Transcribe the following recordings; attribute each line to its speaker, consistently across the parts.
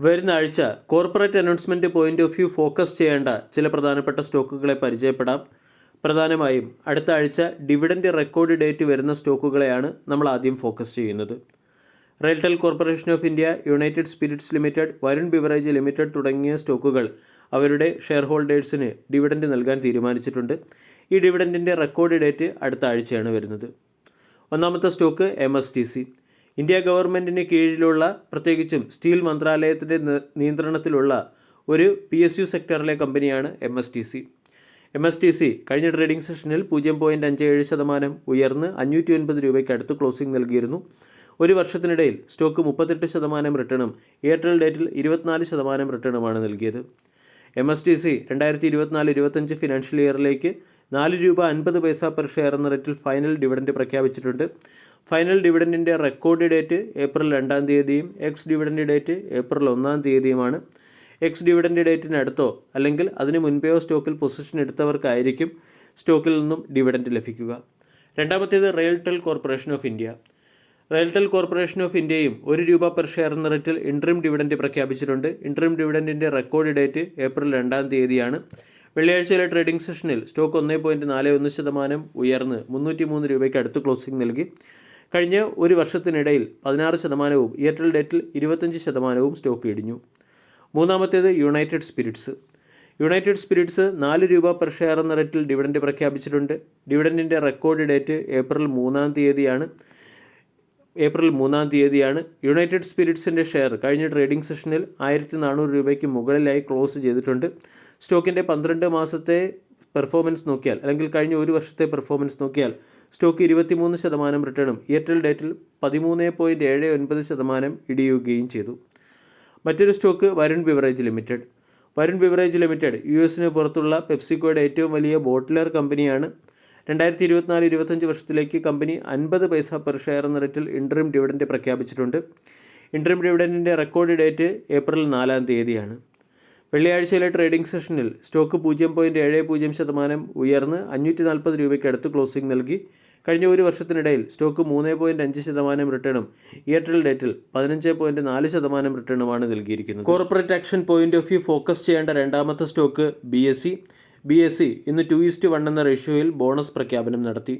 Speaker 1: വരുന്ന ആഴ്ച corporate announcement point of view focus ചെയ്യേണ്ട ചില പ്രധാനപ്പെട്ട സ്റ്റോക്കുകളെ പരിചയപ്പെടാം. പ്രധാനമായും അടുത്ത ആഴ്ച ഡിവിഡൻഡ് റെക്കോർഡ് ഡേറ്റ് വരുന്ന സ്റ്റോക്കുകളെയാണ് നമ്മൾ ആദ്യം ഫോക്കസ് ചെയ്യുന്നത്. RailTel Corporation of India, United Spirits Limited, Varun Beverage Limited തുടങ്ങിയ സ്റ്റോക്കുകൾ അവരുടെ ഷെയർ ഹോൾഡേഴ്സിന് ഡിവിഡൻഡ് നൽകാൻ തീരുമാനിച്ചിട്ടുണ്ട്. ഈ ഡിവിഡൻഡിൻ്റെ റെക്കോർഡ് ഡേറ്റ് അടുത്ത ആഴ്ചയാണ് വരുന്നത്. ഒന്നാമത്തെ സ്റ്റോക്ക് MSTC. ഇന്ത്യ ഗവൺമെൻറ്റിന് കീഴിലുള്ള, പ്രത്യേകിച്ചും സ്റ്റീൽ മന്ത്രാലയത്തിൻ്റെ നിയന്ത്രണത്തിലുള്ള ഒരു PSU സെക്ടറിലെ കമ്പനിയാണ് MSTC. MSTC കഴിഞ്ഞ ട്രേഡിംഗ് സെഷനിൽ 0.57% ഉയർന്ന് 509 രൂപയ്ക്ക് അടുത്ത് ക്ലോസിംഗ് നൽകിയിരുന്നു. ഒരു വർഷത്തിനിടയിൽ സ്റ്റോക്ക് 38% റിട്ടേണും എയർടെൽ ഡേറ്റിൽ 24% റിട്ടേണുമാണ് നൽകിയത്. MSTC 2024-25 ഫിനാൻഷ്യൽ ഇയറിലേക്ക് ₹4.50 പെർ ഷെയർ എന്ന റേറ്റിൽ ഫൈനൽ ഡിവിഡൻഡ് പ്രഖ്യാപിച്ചിട്ടുണ്ട്. ഫൈനൽ ഡിവിഡൻഡിൻ്റെ റെക്കോർഡ് ഡേറ്റ് ഏപ്രിൽ 2-ാം തീയതിയും എക്സ് ഡിവിഡൻഡ് ഡേറ്റ് ഏപ്രിൽ 1-ാം തീയതിയുമാണ്. എക്സ് ഡിവിഡൻഡ് ഡേറ്റിന് അടുത്തോ അല്ലെങ്കിൽ അതിന് മുൻപെയോ സ്റ്റോക്കിൽ പൊസിഷൻ എടുത്തവർക്കായിരിക്കും സ്റ്റോക്കിൽ നിന്നും ഡിവിഡൻഡ് ലഭിക്കുക. രണ്ടാമത്തേത് RailTel Corporation of India. RailTel Corporation of ഇന്ത്യയും ₹1 പെർ ഷെയർ എന്ന റേറ്റിൽ ഇൻട്രീം ഡിവിഡൻഡ് പ്രഖ്യാപിച്ചിട്ടുണ്ട്. ഇൻട്രീം ഡിവിഡൻഡിൻ്റെ റെക്കോർഡ് ഡേറ്റ് ഏപ്രിൽ 2-ാം തീയതിയാണ്. വെള്ളിയാഴ്ചയിലെ ട്രേഡിംഗ് സെഷനിൽ സ്റ്റോക്ക് 1.41% ഉയർന്ന് 303 രൂപയ്ക്ക് അടുത്ത് ക്ലോസിംഗ് നൽകി. കഴിഞ്ഞ ഒരു വർഷത്തിനിടയിൽ 16%, എയർടെൽ ഡേറ്റിൽ 25% സ്റ്റോക്ക് ഇടിഞ്ഞു. മൂന്നാമത്തേത് United Spirits. United Spirits ₹4 per share എന്ന റേറ്റിൽ ഡിവിഡൻഡ് പ്രഖ്യാപിച്ചിട്ടുണ്ട്. ഡിവിഡൻഡിൻ്റെ റെക്കോർഡ് ഡേറ്റ് ഏപ്രിൽ 3-ാം തീയതിയാണ്. യുണൈറ്റഡ് സ്പിരിറ്റ്സിൻ്റെ ഷെയർ കഴിഞ്ഞ ട്രേഡിംഗ് സെഷനിൽ 1400 രൂപയ്ക്ക് മുകളിലായി ക്ലോസ് ചെയ്തിട്ടുണ്ട്. സ്റ്റോക്കിൻ്റെ 12 മാസത്തെ പെർഫോമൻസ് നോക്കിയാൽ, അല്ലെങ്കിൽ കഴിഞ്ഞ ഒരു വർഷത്തെ പെർഫോമൻസ് നോക്കിയാൽ സ്റ്റോക്ക് 23% റിട്ടേണും എയർടെൽ ഡേറ്റിൽ 13.79% ഇടിയുകയും ചെയ്തു. മറ്റൊരു stock Varun Beverage limited. Varun Beverage limited US പുറത്തുള്ള പെപ്സിക്കോയുടെ ഏറ്റവും വലിയ ബോട്ടിലർ കമ്പനിയാണ്. 2024-25 വർഷത്തിലേക്ക് കമ്പനി 50 പൈസ പെർ ഷെയർ എന്ന റേറ്റിൽ ഇൻട്രീം ഡിവിഡൻഡ് പ്രഖ്യാപിച്ചിട്ടുണ്ട്. ഇൻട്രീം ഡിവിഡൻഡിൻ്റെ റെക്കോർഡ് ഡേറ്റ് ഏപ്രിൽ 4-ാം തീയതിയാണ്. വെള്ളിയാഴ്ചയിലെ ട്രേഡിംഗ് സെഷനിൽ സ്റ്റോക്ക് 0.70% ഉയർന്ന് 540 രൂപയ്ക്ക് അടുത്ത് ക്ലോസിംഗ് നൽകി. കഴിഞ്ഞ ഒരു വർഷത്തിനിടയിൽ സ്റ്റോക്ക് 3.5% റിട്ടേണും എയർടെൽ ഡേറ്റിൽ 15.4% റിട്ടേണുമാണ് നൽകിയിരിക്കുന്നത്. Corporate action point of view focus ചെയ്യേണ്ട രണ്ടാമത്തെ സ്റ്റോക്ക് BSE ഇന്ന് 2:1 എന്ന റേഷ്യോയിൽ ബോണസ് പ്രഖ്യാപനം നടത്തി.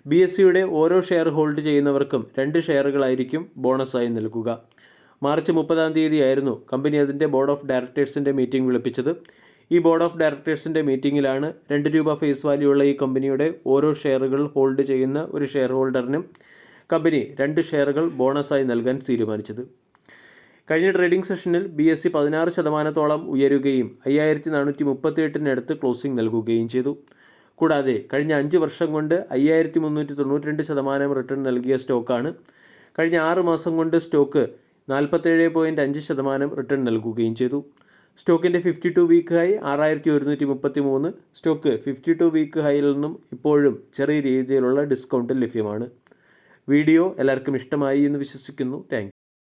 Speaker 1: BSEയുടെ ഓരോ ഷെയർ ഹോൾഡ് ചെയ്യുന്നവർക്കും 2 ഷെയറുകളായിരിക്കും ബോണസായി നൽകുക. മാർച്ച് 30-ാം തീയതിയായിരുന്നു കമ്പനി അതിൻ്റെ ബോർഡ് ഓഫ് ഡയറക്ടേഴ്സിൻ്റെ മീറ്റിംഗ് വിളിപ്പിച്ചത്. ഈ ബോർഡ് ഓഫ് ഡയറക്ടേഴ്സിൻ്റെ മീറ്റിങ്ങിലാണ് ₹2 ഫേസ് വാല്യൂ ഉള്ള ഈ കമ്പനിയുടെ ഓരോ ഷെയറുകൾ ഹോൾഡ് ചെയ്യുന്ന ഒരു ഷെയർ ഹോൾഡറിനും കമ്പനി 2 ഷെയറുകൾ ബോണസായി നൽകാൻ തീരുമാനിച്ചത്. കഴിഞ്ഞ ട്രേഡിംഗ് സെഷനിൽ BSE 16%-ഓളം ഉയരുകയും 5438-നടുത്ത് ക്ലോസിംഗ് നൽകുകയും ചെയ്തു. കൂടാതെ കഴിഞ്ഞ 5 വർഷം കൊണ്ട് 5392% റിട്ടേൺ നൽകിയ സ്റ്റോക്കാണ്. കഴിഞ്ഞ 6 മാസം കൊണ്ട് സ്റ്റോക്ക് 47.5% റിട്ടേൺ നൽകുകയും ചെയ്തു. സ്റ്റോക്കിൻ്റെ 52 വീക്ക് ഹൈ 6133. സ്റ്റോക്ക് 52 വീക്ക് ഹൈയിൽ നിന്നും ഇപ്പോഴും ചെറിയ രീതിയിലുള്ള ഡിസ്കൗണ്ടിൽ ലഭ്യമാണ്. വീഡിയോ എല്ലാവർക്കും ഇഷ്ടമായി എന്ന് വിശ്വസിക്കുന്നു. Thank you.